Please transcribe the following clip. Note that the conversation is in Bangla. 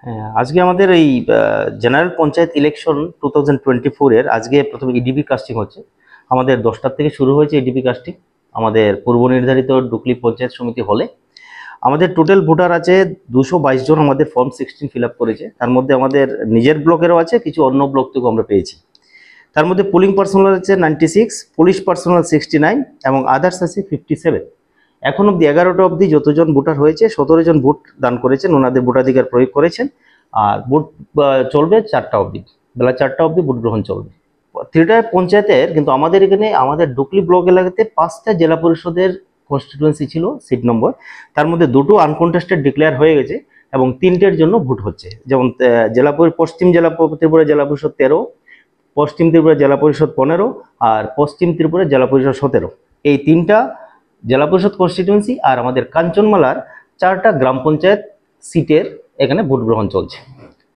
হ্যাঁ, আজকে আমাদের এই জেনারেল পঞ্চায়েত ইলেকশন 2024 এর আজকে প্রথমে ইডিপি কাস্টিং হচ্ছে। আমাদের 10টার থেকে শুরু হয়েছে ইডিপি কাস্টিং আমাদের পূর্ব নির্ধারিত ডুকলি পঞ্চায়েত সমিতি হলে। আমাদের টোটাল ভোটার আছে 222 জন। আমাদের ফর্ম 16 ফিল আপ করেছে। তার মধ্যে আমাদের নিজের ব্লকেরও আছে, কিছু অন্য ব্লক থেকেও আমরা পেয়েছি। তার মধ্যে পোলিং পার্সোনাল আছে 96, পুলিশ পার্সোনাল 69 এবং আদার্স আছে 57। এখন অব্দি 11টা অবধি যতজন ভোটার হয়েছে 17 জন ভোট দান করেছেন, ওনাদের ভোটাধিকার প্রয়োগ করেছেন। আর ভোট চলবে 4টা অবধি, বেলা 4টা অবধি ভোট গ্রহণ চলবে। ত্রিটায় পঞ্চায়েতের কিন্তু আমাদের এখানে আমাদের ডুকলি ব্লক এলাকাতে 5টা জেলা পরিষদের কনস্টিটুয়েন্সি ছিল সিট নম্বর। তার মধ্যে 2টো আনকন্টেস্টেড ডিক্লেয়ার হয়ে গেছে এবং 3টের জন্য ভোট হচ্ছে। যেমন পশ্চিম জেলা ত্রিপুরা জেলা পরিষদ 13, পশ্চিম ত্রিপুরা জেলা পরিষদ 15 আর পশ্চিম ত্রিপুরা জেলা পরিষদ 17। এই 3টা জেলা পরিষদ কনস্টিটুয়েন্সি আর আমাদের কাঞ্চনমালার 4টা গ্রাম পঞ্চায়েত সিটের এখানে ভোট গ্রহণ চলছে।